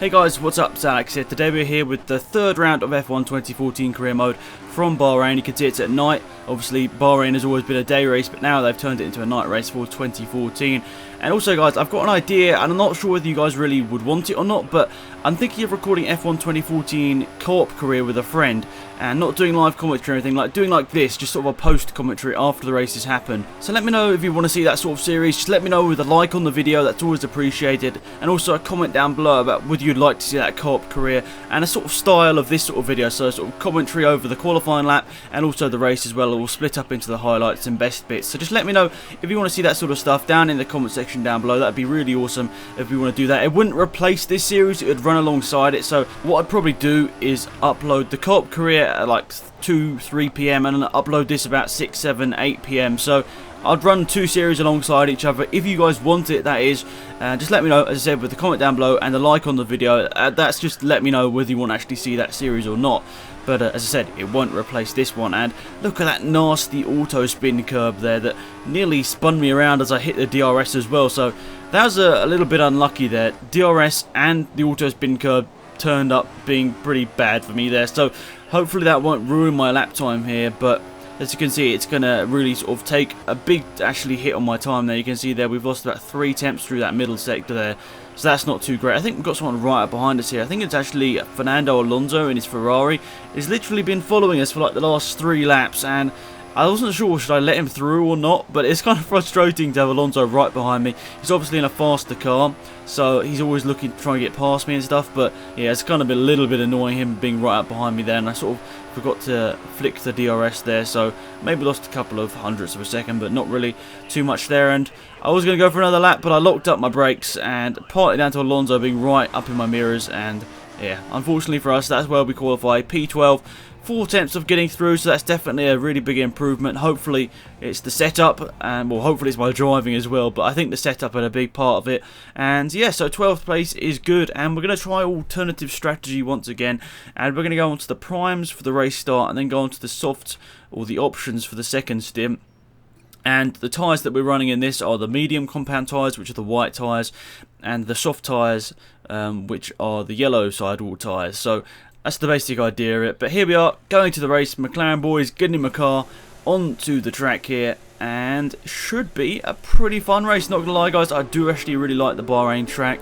Hey guys, what's up? It's Alex here. Today we're here with the third round of F1 2014 career mode from Bahrain. You can see it's at night. Obviously Bahrain has always been a day race, but now they've turned it into a night race for 2014. And also guys, I've got an idea, and I'm not sure whether you guys really would want it or not, but I'm thinking of recording F1 2014 co-op career with a friend, and not doing live commentary or anything, like doing like this, just sort of a post commentary after the races happen. So let me know if you want to see that sort of series. Just let me know with a like on the video, that's always appreciated, and also a comment down below about whether you'd like to see that co-op career and a sort of style of this sort of video. So sort of commentary over the qualifying lap and also the race as well. It will split up into the highlights and best bits. So just let me know if you want to see that sort of stuff down in the comment section down below. That'd be really awesome if you want to do that. It wouldn't replace this series, it would run alongside it. So what I'd probably do is upload the co-op career at like 2-3 PM and then upload this about 6-7-8 PM. So I'd run two series alongside each other if you guys want it, that is. Just let me know, as I said, with the comment down below and the like on the video. That's just let me know whether you want to actually see that series or not. But as I said, it won't replace this one. And look at that nasty auto spin curb there that nearly spun me around as I hit the DRS as well. So that was a little bit unlucky there. DRS and the auto spin curb turned up being pretty bad for me there. So hopefully that won't ruin my lap time here. But as you can see, it's going to really sort of take a big actually hit on my time there. You can see there we've lost about 3 tenths through that middle sector there. So that's not too great. I think we've got someone right up behind us here. I think it's actually Fernando Alonso in his Ferrari. He's literally been following us for like the last 3 laps, and I wasn't sure should I let him through or not, but it's kind of frustrating to have Alonso right behind me. He's obviously in a faster car, so he's always looking to try and get past me and stuff, but yeah, it's kind of been a little bit annoying him being right up behind me there, and I sort of forgot to flick the DRS there, so maybe lost a couple of hundredths of a second, but not really too much there. And I was going to go for another lap, but I locked up my brakes, and partly down to Alonso being right up in my mirrors, and yeah, unfortunately for us, that's where we qualify. P12, 4 tenths of getting through, so that's definitely a really big improvement. Hopefully it's the setup, and well, hopefully it's my driving as well, but I think the setup had a big part of it. And yeah, so 12th place is good, and we're going to try alternative strategy once again, and we're going to go on to the primes for the race start, and then go on to the softs, or the options, for the second stint. And the tyres that we're running in this are the medium compound tyres, which are the white tyres, and the soft tyres, which are the yellow sidewall tyres. So that's the basic idea of it. But here we are, going to the race. McLaren boys getting in my car onto the track here, and should be a pretty fun race. Not gonna lie guys, I do actually really like the Bahrain track.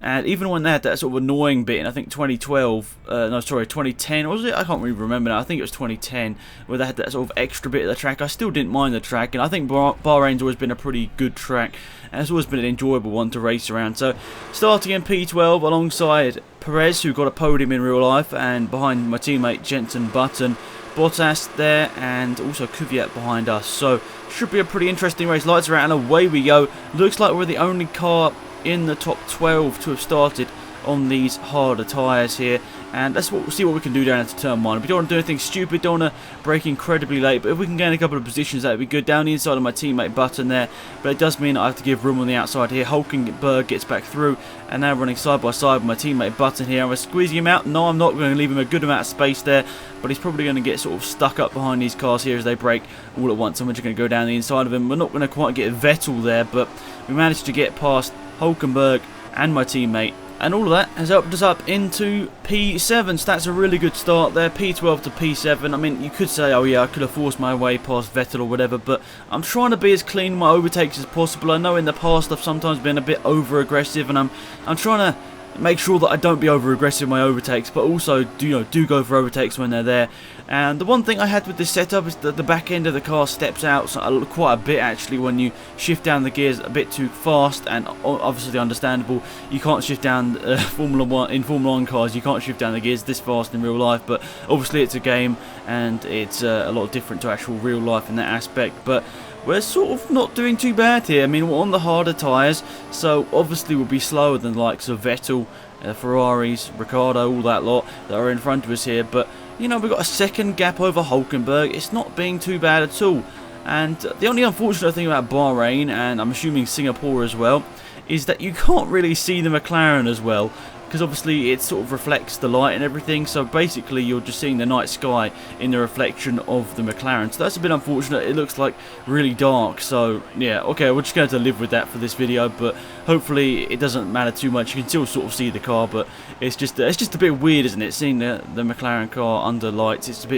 And even when they had that sort of annoying bit in, I think 2010, was it? I can't really remember now. I think it was 2010, where they had that sort of extra bit of the track. I still didn't mind the track, and I think Bahrain's always been a pretty good track, and it's always been an enjoyable one to race around. So, starting in P12 alongside Perez, who got a podium in real life, and behind my teammate Jenson Button, Bottas there, and also Kvyat behind us. So, should be a pretty interesting race. Lights are out, and away we go. Looks like we're the only car in the top 12 to have started on these harder tyres here, and let's see what we can do down into turn 1. We don't want to do anything stupid, don't want to brake incredibly late, but if we can gain a couple of positions, that would be good. Down the inside of my teammate Button there, but it does mean I have to give room on the outside here. Hulkenberg gets back through, and now running side by side with my teammate Button here. I'm going to squeeze him out. No, I'm not going to leave him a good amount of space there, but he's probably going to get sort of stuck up behind these cars here as they brake all at once, and we're just going to go down the inside of him. We're not going to quite get Vettel there, but we managed to get past Hulkenberg and my teammate, and all of that has helped us up into P7, so that's a really good start there. P12 to P7. I mean, you could say, oh yeah, I could have forced my way past Vettel or whatever, but I'm trying to be as clean in my overtakes as possible. I know in the past I've sometimes been a bit over aggressive, and I'm trying to make sure that I don't be over aggressive in my overtakes, but also do go for overtakes when they're there. And the one thing I had with this setup is that the back end of the car steps out quite a bit actually when you shift down the gears a bit too fast, and obviously understandable, you can't shift down Formula 1 cars, you can't shift down the gears this fast in real life, but obviously it's a game and it's a lot different to actual real life in that aspect. But we're sort of not doing too bad here. I mean, we're on the harder tyres, so obviously we'll be slower than the likes of Vettel, Ferraris, Ricciardo, all that lot that are in front of us here. But, you know, we've got a second gap over Hulkenberg. It's not being too bad at all. And the only unfortunate thing about Bahrain, and I'm assuming Singapore as well, is that you can't really see the McLaren as well. because obviously it sort of reflects the light and everything, so basically you're just seeing the night sky in the reflection of the McLaren. So that's a bit unfortunate. It looks like really dark, so yeah, okay, we're just going to have to live with that for this video, but hopefully it doesn't matter too much. You can still sort of see the car, but it's just a bit weird, isn't it, seeing the McLaren car under lights. It's a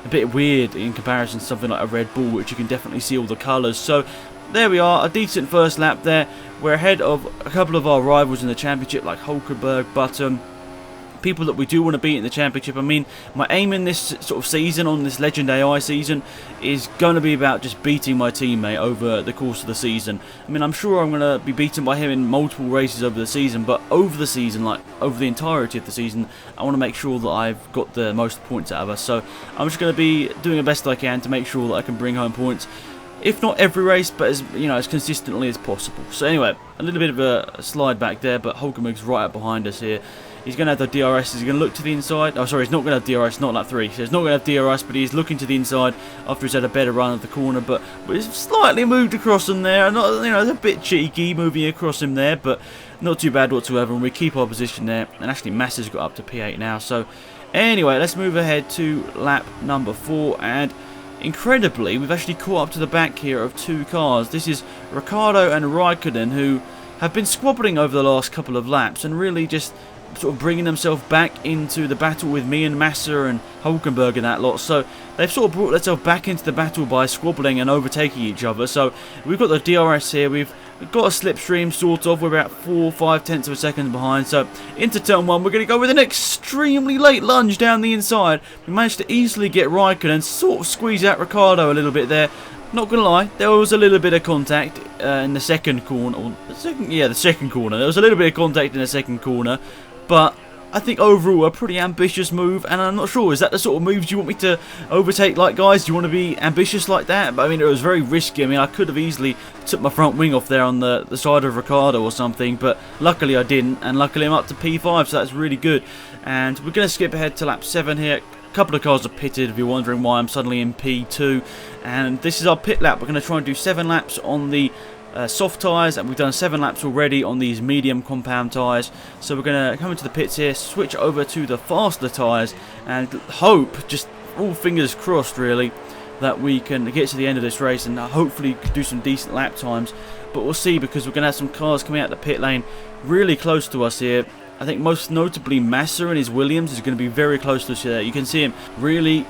bit weird in comparison to something like a Red Bull, which you can definitely see all the colours. So there we are, a decent first lap there. We're ahead of a couple of our rivals in the championship, like Hulkenberg, but people that we do want to beat in the championship. I mean, my aim in this sort of season, on this Legend AI season, is going to be about just beating my teammate over the course of the season. I mean, I'm sure I'm going to be beaten by him in multiple races over the season, but over the season, like over the entirety of the season, I want to make sure that I've got the most points out of us. So I'm just going to be doing the best I can to make sure that I can bring home points. If not every race, but as as consistently as possible. So anyway, a little bit of a slide back there, but Hulkenberg's right up behind us here. He's going to have the DRS. He's going to look to the inside. Oh, sorry, he's not going to have DRS, not lap 3. So he's not going to have DRS, but he's looking to the inside after he's had a better run of the corner. But he's slightly moved across him there. Not, it's a bit cheeky moving across him there, but not too bad whatsoever. And we keep our position there. And actually, Massa's got up to P8 now. So anyway, let's move ahead to lap number 4. And incredibly, we've actually caught up to the back here of 2 cars. This is Ricciardo and Raikkonen, who have been squabbling over the last couple of laps and really just sort of bringing themselves back into the battle with me and Massa and Hulkenberg and that lot. So they've sort of brought themselves back into the battle by squabbling and overtaking each other. So we've got the DRS here. We've got a slipstream sort of. We're about 4 or 5 tenths of a second behind. So into turn 1, we're going to go with an extremely late lunge down the inside. We managed to easily get Raikkonen and sort of squeeze out Ricciardo a little bit there. Not going to lie, there was a little bit of contact in the second corner. Or the second corner. There was a little bit of contact in the second corner. But I think overall a pretty ambitious move, and I'm not sure, is that the sort of moves you want me to overtake like, guys? Do you want to be ambitious like that? But I mean, it was very risky. I mean, I could have easily took my front wing off there on the side of Ricciardo or something, but luckily I didn't, and luckily I'm up to P5, so that's really good. And we're going to skip ahead to lap 7 here. A couple of cars are pitted, if you're wondering why I'm suddenly in P2, and this is our pit lap. We're going to try and do 7 laps on the soft tyres, and we've done 7 laps already on these medium compound tyres. So we're going to come into the pits here, switch over to the faster tyres, and hope, just all fingers crossed really, that we can get to the end of this race and hopefully do some decent lap times. But we'll see, because we're going to have some cars coming out the pit lane really close to us here. I think most notably Massa and his Williams is going to be very close to us here. You can see him really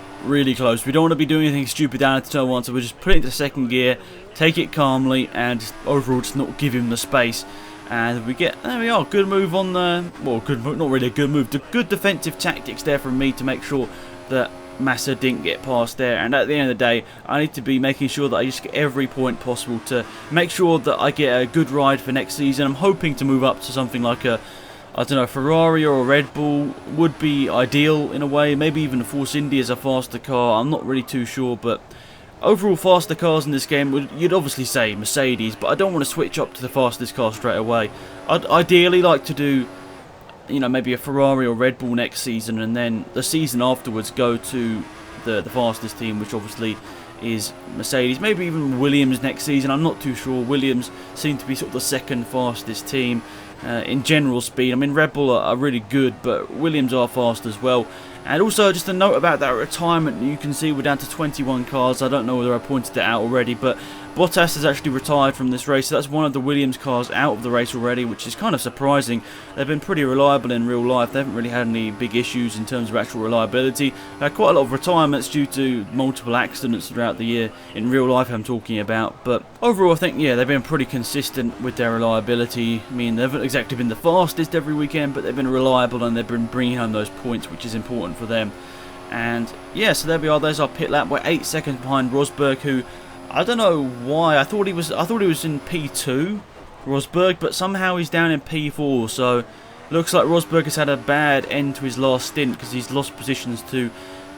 close. We don't want to be doing anything stupid down into turn 1, so we'll just put it into second gear, take it calmly, and overall just not give him the space. And there we are, good move on the, well, good move, not really a good move, the good defensive tactics there from me to make sure that Massa didn't get past there. And at the end of the day, I need to be making sure that I just get every point possible to make sure that I get a good ride for next season. I'm hoping to move up to something like a, I don't know, Ferrari or a Red Bull would be ideal in a way. Maybe even a Force India as a faster car. I'm not really too sure, but overall faster cars in this game, you'd obviously say Mercedes, but I don't want to switch up to the fastest car straight away. I'd ideally like to do, maybe a Ferrari or Red Bull next season, and then the season afterwards go to the fastest team, which obviously is Mercedes. Maybe even Williams next season. I'm not too sure. Williams seem to be sort of the second fastest team in general speed. I mean, Red Bull are really good, but Williams are fast as well. And also, just a note about that retirement, you can see we're down to 21 cars. I don't know whether I pointed it out already, but Bottas has actually retired from this race. So that's one of the Williams cars out of the race already, which is kind of surprising. They've been pretty reliable in real life. They haven't really had any big issues in terms of actual reliability. Had quite a lot of retirements due to multiple accidents throughout the year. In real life, I'm talking about. But overall, I think, yeah, they've been pretty consistent with their reliability. I mean, they haven't exactly been the fastest every weekend, but they've been reliable and they've been bringing home those points, which is important for them. And yeah, so there we are. There's our pit lap. We're 8 seconds behind Rosberg, who I don't know why. I thought he was in P2, Rosberg, but somehow he's down in P4. So looks like Rosberg has had a bad end to his last stint, because he's lost positions to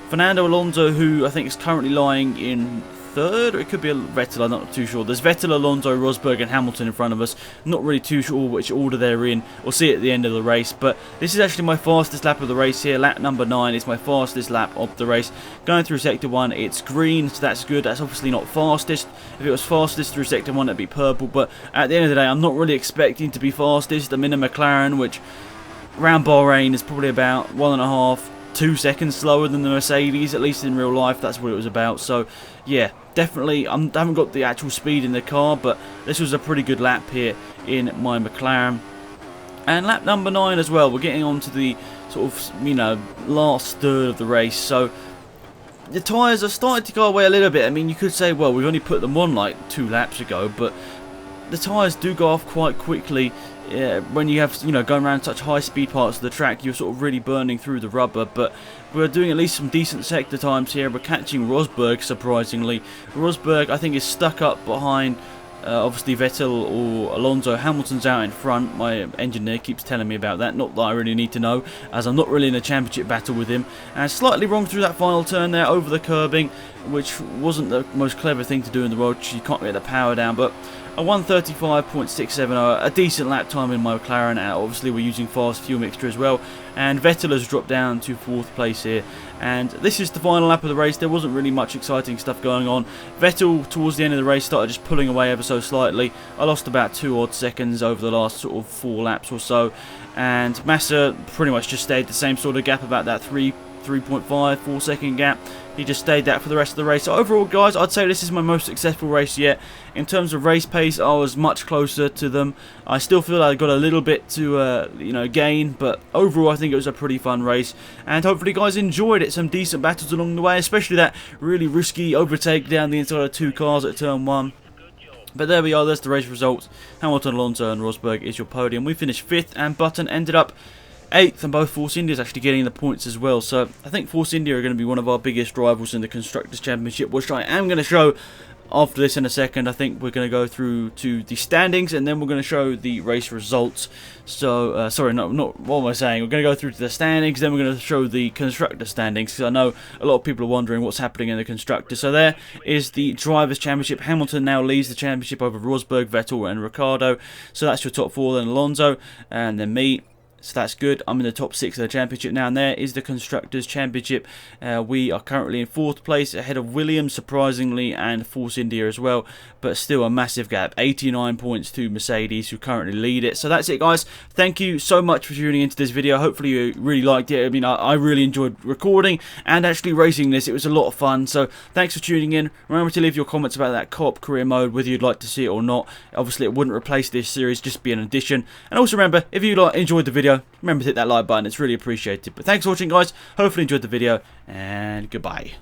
Fernando Alonso, who I think is currently lying in 3rd, or it could be a Vettel, I'm not too sure. There's Vettel, Alonso, Rosberg and Hamilton in front of us. Not really too sure which order they're in. We'll see at the end of the race, but this is actually my fastest lap of the race here. Lap number 9 is my fastest lap of the race. Going through Sector 1, it's green, so that's good. That's obviously not fastest. If it was fastest through Sector 1, it'd be purple, but at the end of the day, I'm not really expecting to be fastest. I'm in a McLaren, which, around Bahrain is probably about 1.5, 2 seconds slower than the Mercedes, at least in real life. That's what it was about. So yeah, definitely I haven't got the actual speed in the car, but this was a pretty good lap here in my McLaren. And lap number 9 as well, we're getting on to the sort of, you know, last third of the race. So the tyres are starting to go away a little bit. I mean, you could say, well, we've only put them on like 2 laps ago, but the tyres do go off quite quickly. When you have, you know, going around such high speed parts of the track, you're sort of really burning through the rubber. But we're doing at least some decent sector times here. We're catching Rosberg, surprisingly. Rosberg, I think, is stuck up behind obviously Vettel or Alonso. Hamilton's out in front. My engineer keeps telling me about that. Not that I really need to know, as I'm not really in a championship battle with him. And slightly wrong through that final turn there, over the curbing, which wasn't the most clever thing to do in the road. You can't get the power down, but a 1:35.670, a decent lap time in my McLaren. Obviously we're using fast fuel mixture as well, and Vettel has dropped down to 4th place here. And this is the final lap of the race. There wasn't really much exciting stuff going on. Vettel towards the end of the race started just pulling away ever so slightly. I lost about 2 odd seconds over the last sort of 4 laps or so, and Massa pretty much just stayed the same sort of gap, about that 3.5, 4 second gap. He just stayed that for the rest of the race. So overall, guys, I'd say this is my most successful race yet. In terms of race pace, I was much closer to them. I still feel I got a little bit to you know, gain, but overall I think it was a pretty fun race, and hopefully you guys enjoyed it. Some decent battles along the way, especially that really risky overtake down the inside of 2 cars at turn 1. But there we are, there's the race results. Hamilton, Alonso and Rosberg is your podium. We finished 5th, and Button ended up 8th, and both Force India's actually getting the points as well. So I think Force India are going to be one of our biggest rivals in the Constructors' Championship, which I am going to show after this in a second. I think we're going to go through to the standings, and then we're going to show the race results. So, sorry, not what am I saying? We're going to go through to the standings, then we're going to show the Constructor standings, because I know a lot of people are wondering what's happening in the Constructor. So there is the Drivers' Championship. Hamilton now leads the championship over Rosberg, Vettel and Ricciardo. So that's your top 4, then Alonso, and then me. So that's good. I'm in the top 6 of the championship now, and there is the Constructors' Championship. We are currently in 4th place, ahead of Williams, surprisingly, and Force India as well, but still a massive gap, 89 points to Mercedes, who currently lead it. So that's it, guys. Thank you so much for tuning into this video. Hopefully you really liked it. I mean, I really enjoyed recording and actually racing this. It was a lot of fun, so thanks for tuning in. Remember to leave your comments about that co-op career mode, whether you'd like to see it or not. Obviously it wouldn't replace this series, just be an addition. And also remember, if you enjoyed the video, remember to hit that like button. It's really appreciated. But thanks for watching, guys. Hopefully you enjoyed the video, and goodbye.